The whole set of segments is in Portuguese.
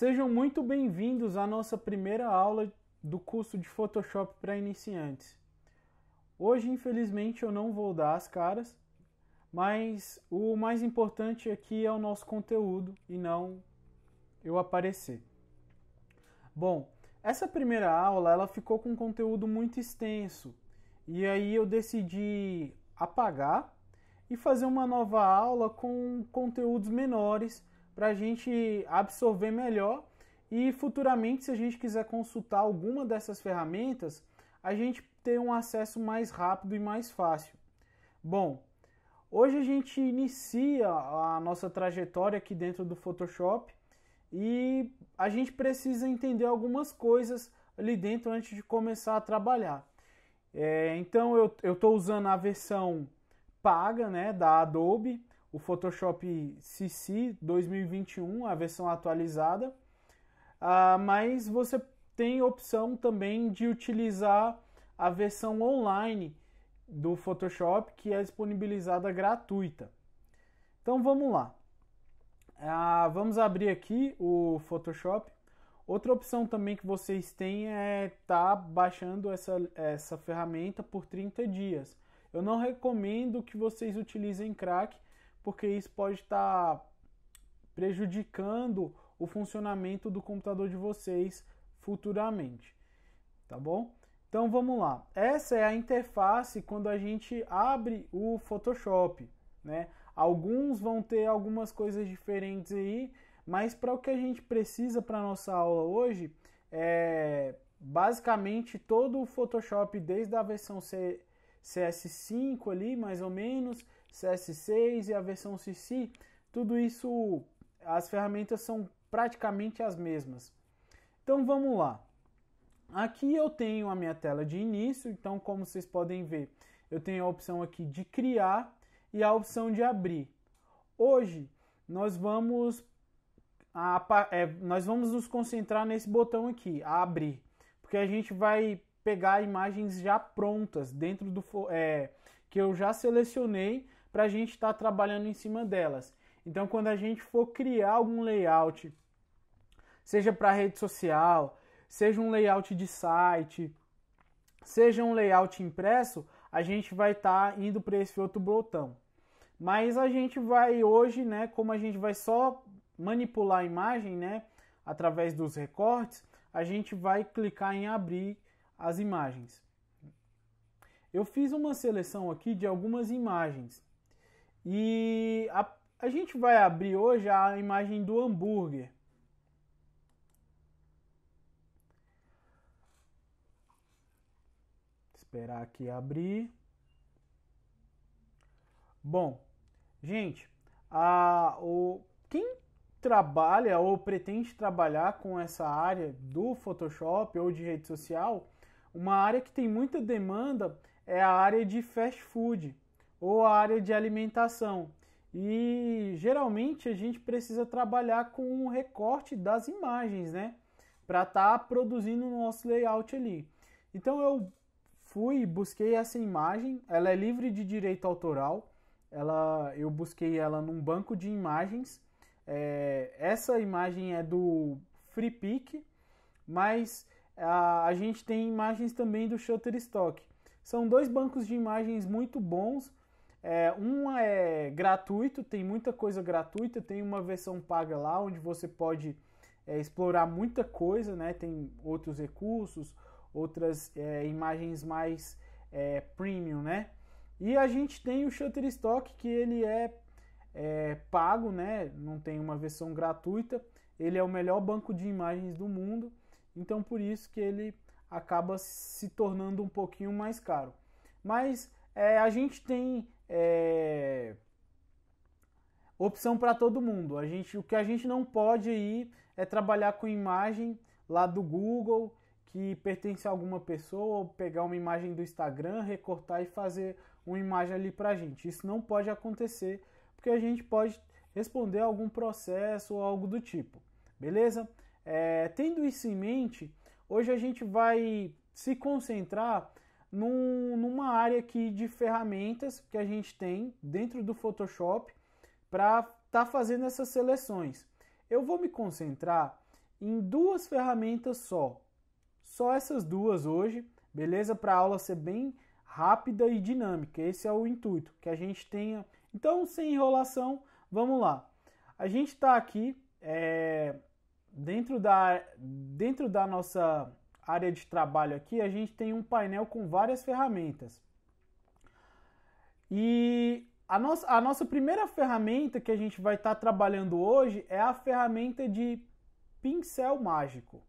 Sejam muito bem-vindos à nossa primeira aula do curso de Photoshop para iniciantes. Hoje, infelizmente, eu não vou dar as caras, mas o mais importante aqui é o nosso conteúdo e não eu aparecer. Bom, essa primeira aula ela ficou com um conteúdo muito extenso e aí eu decidi apagar e fazer uma nova aula com conteúdos menores para a gente absorver melhor e futuramente, se a gente quiser consultar alguma dessas ferramentas, a gente ter um acesso mais rápido e mais fácil. Bom, hoje a gente inicia a nossa trajetória aqui dentro do Photoshop e a gente precisa entender algumas coisas ali dentro antes de começar a trabalhar. Então eu estou usando a versão paga, né, da Adobe, o Photoshop CC 2021, a versão atualizada, mas você tem opção também de utilizar a versão online do Photoshop, que é disponibilizada gratuita. Então vamos lá. Vamos abrir aqui o Photoshop. Outra opção também que vocês têm é estar baixando essa ferramenta por 30 dias. Eu não recomendo que vocês utilizem crack, porque isso pode estar prejudicando o funcionamento do computador de vocês futuramente, tá bom? Então vamos lá. Essa é a interface quando a gente abre o Photoshop, né? Alguns vão ter algumas coisas diferentes aí, mas para o que a gente precisa para nossa aula hoje, basicamente todo o Photoshop, desde a versão CS5 ali, mais ou menos, CS6 e a versão CC, tudo isso, as ferramentas são praticamente as mesmas. Então vamos lá. Aqui eu tenho a minha tela de início, então como vocês podem ver, eu tenho a opção aqui de criar e a opção de abrir. Hoje nós vamos nos concentrar nesse botão aqui, a abrir, porque a gente vai pegar imagens já prontas dentro do que eu já selecionei para a gente estar trabalhando em cima delas. Então quando a gente for criar algum layout, seja para rede social, seja um layout de site, seja um layout impresso, a gente vai estar indo para esse outro botão. Mas a gente vai hoje, né, como a gente vai só manipular a imagem, né, através dos recortes, a gente vai clicar em abrir as imagens. Eu fiz uma seleção aqui de algumas imagens e a gente vai abrir hoje a imagem do hambúrguer. Esperar aqui abrir. Bom, gente, quem trabalha ou pretende trabalhar com essa área do Photoshop ou de rede social, uma área que tem muita demanda é a área de fast food ou a área de alimentação. E geralmente a gente precisa trabalhar com o recorte das imagens, né? Para estar produzindo o nosso layout ali. Então eu fui e busquei essa imagem, ela é livre de direito autoral. Eu busquei ela num banco de imagens. Essa imagem é do Freepik, mas a gente tem imagens também do Shutterstock. São dois bancos de imagens muito bons. Um é gratuito, tem muita coisa gratuita, tem uma versão paga lá onde você pode explorar muita coisa, né? Tem outros recursos, outras imagens mais premium, né? E a gente tem o Shutterstock, que ele é pago, né? Não tem uma versão gratuita. Ele é o melhor banco de imagens do mundo, então por isso que ele acaba se tornando um pouquinho mais caro. Mas a gente tem opção para todo mundo. O que a gente não pode aí é trabalhar com imagem lá do Google que pertence a alguma pessoa, ou pegar uma imagem do Instagram, recortar e fazer uma imagem ali pra gente. Isso não pode acontecer, porque a gente pode responder a algum processo ou algo do tipo, beleza? Tendo isso em mente, hoje a gente vai se concentrar numa área aqui de ferramentas que a gente tem dentro do Photoshop para estar fazendo essas seleções. Eu vou me concentrar em duas ferramentas só. Só essas duas hoje, beleza? Para a aula ser bem rápida e dinâmica. Esse é o intuito, que a gente tenha. Então, sem enrolação, vamos lá. A gente está aqui dentro da nossa área de trabalho aqui, a gente tem um painel com várias ferramentas. E a nossa primeira ferramenta que a gente vai estar trabalhando hoje é a ferramenta de pincel mágico.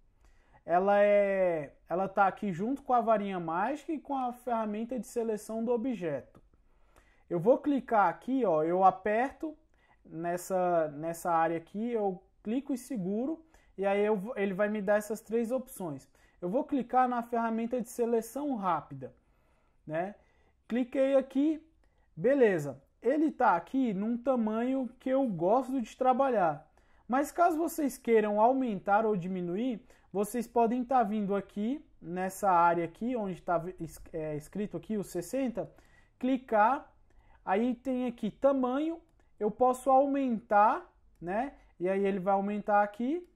Ela está aqui junto com a varinha mágica e com a ferramenta de seleção do objeto. Eu vou clicar aqui, ó, eu aperto nessa área aqui, eu clico e seguro, e aí ele vai me dar essas três opções. Eu vou clicar na ferramenta de seleção rápida, né? Cliquei aqui, beleza. Ele está aqui num tamanho que eu gosto de trabalhar. Mas caso vocês queiram aumentar ou diminuir, vocês podem estar vindo aqui, nessa área aqui, onde está escrito aqui o 60, clicar, aí tem aqui tamanho, eu posso aumentar, né? E aí ele vai aumentar aqui,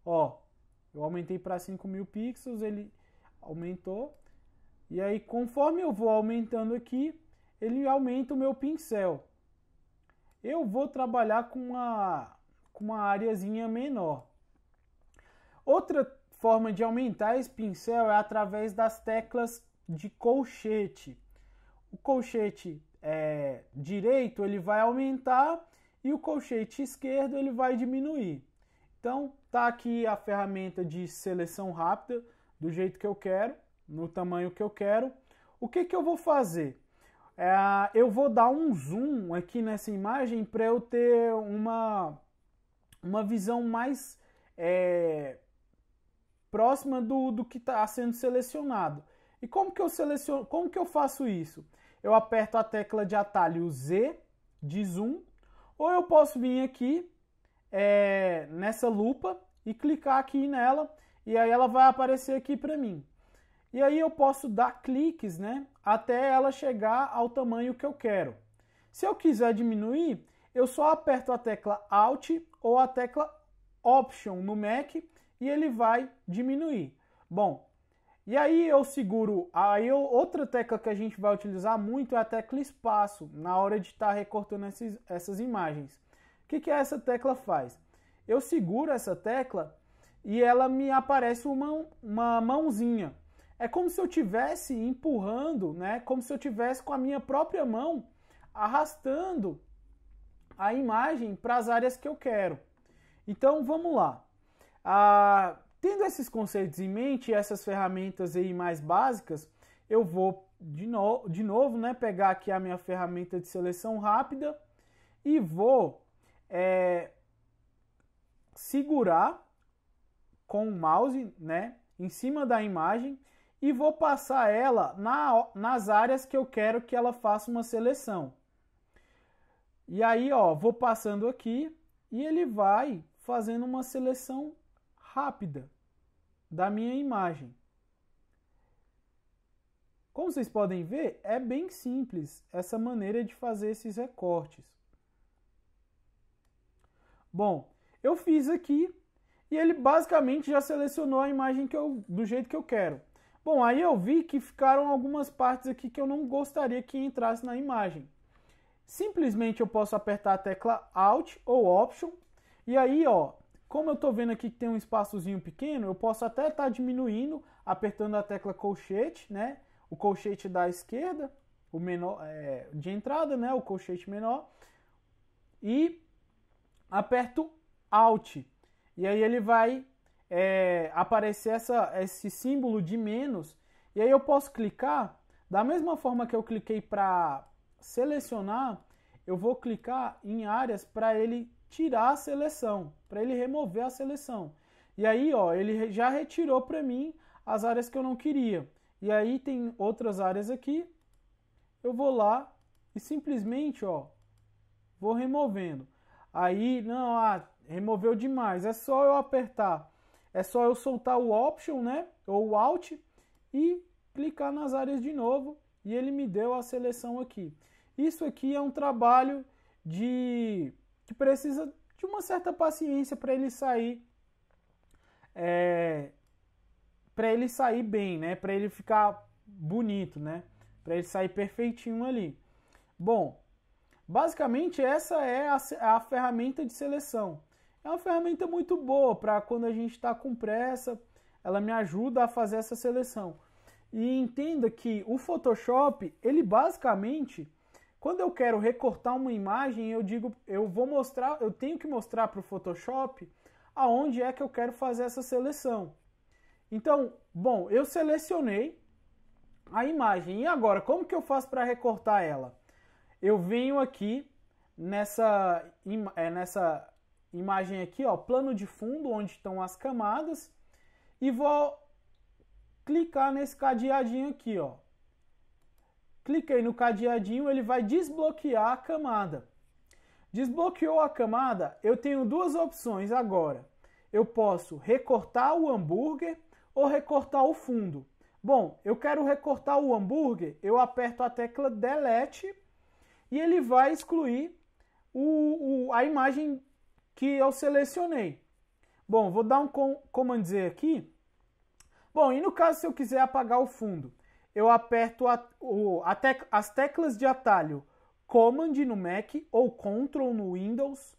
ó, eu aumentei para 5.000 pixels, ele aumentou, e aí conforme eu vou aumentando aqui, ele aumenta o meu pincel. Eu vou trabalhar com uma areazinha menor. Outra forma de aumentar esse pincel é através das teclas de colchete. O colchete direito ele vai aumentar e o colchete esquerdo ele vai diminuir. Então tá aqui a ferramenta de seleção rápida do jeito que eu quero, no tamanho que eu quero. O que eu vou fazer? Eu vou dar um zoom aqui nessa imagem para eu ter uma visão mais próxima do que está sendo selecionado. E como que eu faço isso? Eu aperto a tecla de atalho Z de zoom, ou eu posso vir aqui nessa lupa e clicar aqui nela, e aí ela vai aparecer aqui para mim. E aí eu posso dar cliques, né, até ela chegar ao tamanho que eu quero. Se eu quiser diminuir, eu só aperto a tecla Alt ou a tecla Option no Mac e ele vai diminuir. Bom, e aí eu seguro, outra tecla que a gente vai utilizar muito é a tecla espaço, na hora de estar recortando essas imagens. O que essa tecla faz? Eu seguro essa tecla e ela me aparece uma mãozinha. É como se eu estivesse empurrando, né? Como se eu estivesse com a minha própria mão arrastando a imagem para as áreas que eu quero. Então vamos lá. Tendo esses conceitos em mente, essas ferramentas aí mais básicas, eu vou de novo, né, pegar aqui a minha ferramenta de seleção rápida e vou segurar com o mouse, né, em cima da imagem e vou passar ela nas áreas que eu quero que ela faça uma seleção. E aí, ó, vou passando aqui e ele vai fazendo uma seleção rápida da minha imagem. Como vocês podem ver, é bem simples essa maneira de fazer esses recortes. Bom, eu fiz aqui e ele basicamente já selecionou a imagem do jeito que eu quero. Bom, aí eu vi que ficaram algumas partes aqui que eu não gostaria que entrasse na imagem. Simplesmente eu posso apertar a tecla Alt ou Option e aí, ó, como eu estou vendo aqui que tem um espaçozinho pequeno, eu posso até estar diminuindo, apertando a tecla colchete, né? O colchete da esquerda, o menor de entrada, né? O colchete menor. E aperto Alt. E aí ele vai aparecer esse símbolo de menos. E aí eu posso clicar, da mesma forma que eu cliquei para selecionar, eu vou clicar em áreas para ele tirar a seleção, para ele remover a seleção. E aí, ó, ele já retirou para mim as áreas que eu não queria. E aí tem outras áreas aqui. Eu vou lá e simplesmente, ó, vou removendo. Aí, não, removeu demais. É só eu apertar. É só eu soltar o Option, né, ou o Alt e clicar nas áreas de novo e ele me deu a seleção aqui. Isso aqui é um trabalho que precisa de uma certa paciência para ele sair para ele sair bem, né? Para ele ficar bonito, né? Para ele sair perfeitinho ali. Bom, basicamente essa é a ferramenta de seleção. É uma ferramenta muito boa para quando a gente está com pressa, ela me ajuda a fazer essa seleção. E entenda que o Photoshop, ele basicamente, quando eu quero recortar uma imagem, eu tenho que mostrar para o Photoshop aonde é que eu quero fazer essa seleção. Então, bom, eu selecionei a imagem. E agora, como que eu faço para recortar ela? Eu venho aqui nessa imagem aqui, ó, plano de fundo, onde estão as camadas, e vou clicar nesse cadeadinho aqui, ó. Cliquei no cadeadinho, ele vai desbloquear a camada. Desbloqueou a camada, eu tenho duas opções agora. Eu posso recortar o hambúrguer ou recortar o fundo. Bom, eu quero recortar o hambúrguer, eu aperto a tecla Delete e ele vai excluir a imagem que eu selecionei. Bom, vou dar um Command Z aqui. Bom, e no caso se eu quiser apagar o fundo, eu aperto as teclas de atalho Command no Mac ou Ctrl no Windows,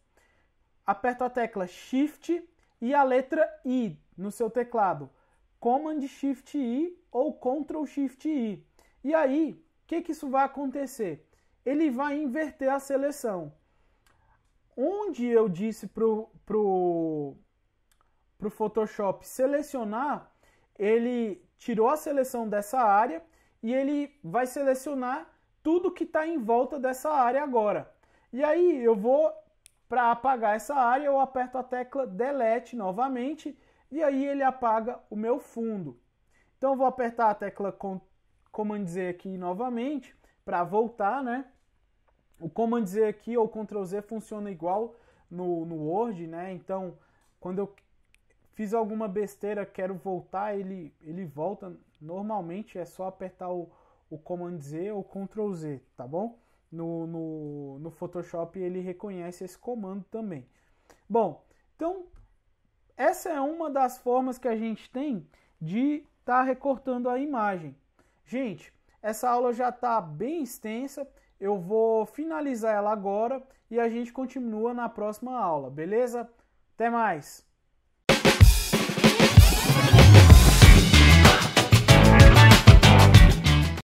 aperto a tecla Shift e a letra I no seu teclado, Command Shift I ou Ctrl Shift I. E aí, o que isso vai acontecer? Ele vai inverter a seleção. Onde eu disse pro Photoshop selecionar, ele tirou a seleção dessa área e ele vai selecionar tudo que está em volta dessa área agora. E aí eu vou, para apagar essa área, eu aperto a tecla Delete novamente e aí ele apaga o meu fundo. Então eu vou apertar a tecla Command Z aqui novamente para voltar, né? O Command Z aqui ou Ctrl Z funciona igual no Word, né? Então, quando eu fiz alguma besteira, quero voltar, ele volta. Normalmente é só apertar o Command Z ou Ctrl Z, tá bom? No Photoshop ele reconhece esse comando também. Bom, então essa é uma das formas que a gente tem de estar recortando a imagem. Gente, essa aula já está bem extensa. Eu vou finalizar ela agora e a gente continua na próxima aula, beleza? Até mais!